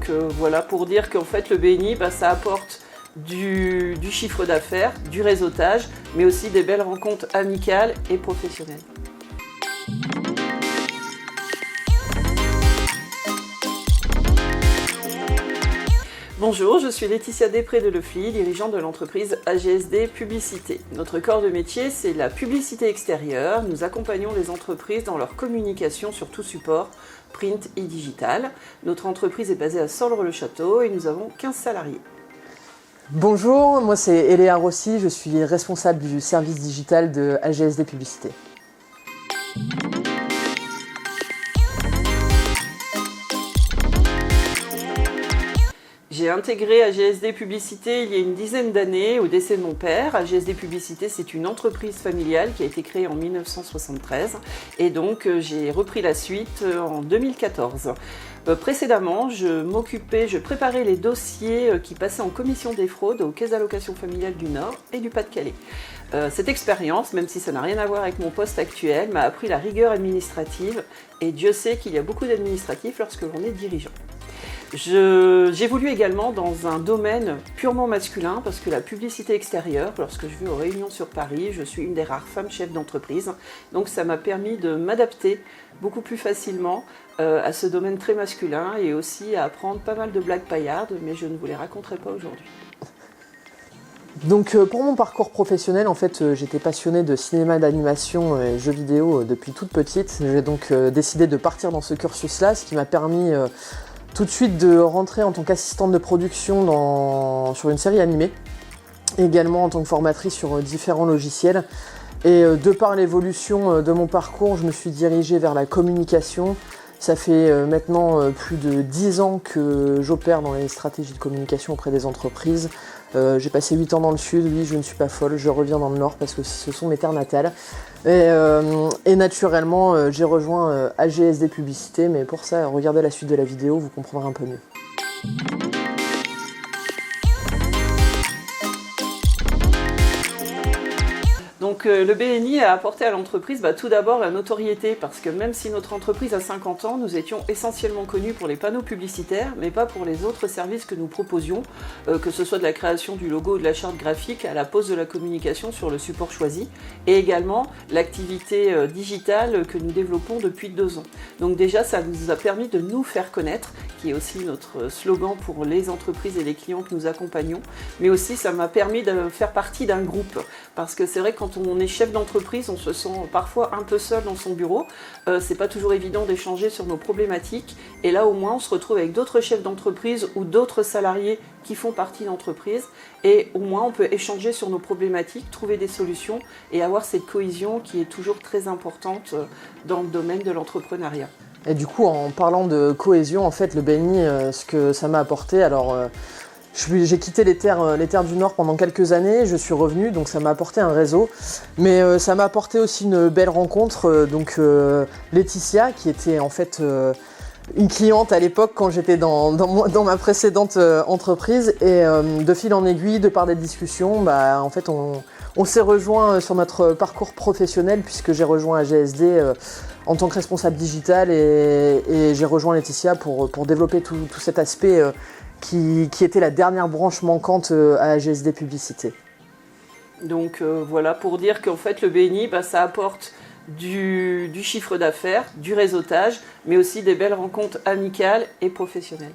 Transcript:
Donc voilà, pour dire qu'en fait le BNI, ça apporte du chiffre d'affaires, du réseautage, mais aussi des belles rencontres amicales et professionnelles. Bonjour, je suis Laetitia Després de Lefly, dirigeante de l'entreprise AGSD Publicité. Notre corps de métier, c'est la publicité extérieure. Nous accompagnons les entreprises dans leur communication sur tout support, print et digital. Notre entreprise est basée à Soleure-le-Château et nous avons 15 salariés. Bonjour, moi c'est Eléa Rossi, je suis responsable du service digital de AGSD Publicité. J'ai intégré AGSD Publicité il y a une dizaine d'années au décès de mon père. AGSD Publicité, c'est une entreprise familiale qui a été créée en 1973 et donc j'ai repris la suite en 2014. Précédemment, je préparais les dossiers qui passaient en commission des fraudes aux caisses d'allocation familiale du Nord et du Pas-de-Calais. Cette expérience, même si ça n'a rien à voir avec mon poste actuel, m'a appris la rigueur administrative et Dieu sait qu'il y a beaucoup d'administratifs lorsque l'on est dirigeant. J'évolue également dans un domaine purement masculin parce que la publicité extérieure, lorsque je vais aux réunions sur Paris, je suis une des rares femmes chefs d'entreprise. Donc ça m'a permis de m'adapter beaucoup plus facilement à ce domaine très masculin et aussi à apprendre pas mal de blagues paillardes, mais je ne vous les raconterai pas aujourd'hui. Donc pour mon parcours professionnel, en fait, j'étais passionnée de cinéma, d'animation et jeux vidéo depuis toute petite. J'ai donc décidé de partir dans ce cursus-là, ce qui m'a permis tout de suite de rentrer en tant qu'assistante de production sur une série animée, également en tant que formatrice sur différents logiciels. Et de par l'évolution de mon parcours, je me suis dirigée vers la communication. Ça fait maintenant plus de 10 ans que j'opère dans les stratégies de communication auprès des entreprises. J'ai passé 8 ans dans le sud, oui je ne suis pas folle, je reviens dans le nord parce que ce sont mes terres natales. Et naturellement j'ai rejoint AGSD Publicité, mais pour ça regardez la suite de la vidéo, vous comprendrez un peu mieux. Donc le BNI a apporté à l'entreprise tout d'abord la notoriété parce que même si notre entreprise a 50 ans, nous étions essentiellement connus pour les panneaux publicitaires mais pas pour les autres services que nous proposions, que ce soit de la création du logo ou de la charte graphique à la pose de la communication sur le support choisi et également l'activité digitale que nous développons depuis 2 ans. Donc déjà ça nous a permis de nous faire connaître, qui est aussi notre slogan pour les entreprises et les clients que nous accompagnons, mais aussi ça m'a permis de faire partie d'un groupe parce que c'est vrai que quand on est chef d'entreprise, on se sent parfois un peu seul dans son bureau. C'est pas toujours évident d'échanger sur nos problématiques. Et là, au moins, on se retrouve avec d'autres chefs d'entreprise ou d'autres salariés qui font partie d'entreprise. Et au moins, on peut échanger sur nos problématiques, trouver des solutions et avoir cette cohésion qui est toujours très importante dans le domaine de l'entrepreneuriat. Et du coup, en parlant de cohésion, en fait, le BNI, ce que ça m'a apporté, alors j'ai quitté les terres du Nord pendant quelques années, je suis revenu, donc ça m'a apporté un réseau. Mais ça m'a apporté aussi une belle rencontre, Laetitia, qui était en fait une cliente à l'époque quand j'étais dans ma précédente entreprise. Et de fil en aiguille, de par des discussions, en fait on s'est rejoint sur notre parcours professionnel puisque j'ai rejoint AGSD en tant que responsable digital et j'ai rejoint Laetitia pour développer tout cet aspect qui était la dernière branche manquante à AGSD Publicité. Donc voilà, pour dire qu'en fait le BNI, ça apporte du chiffre d'affaires, du réseautage, mais aussi des belles rencontres amicales et professionnelles.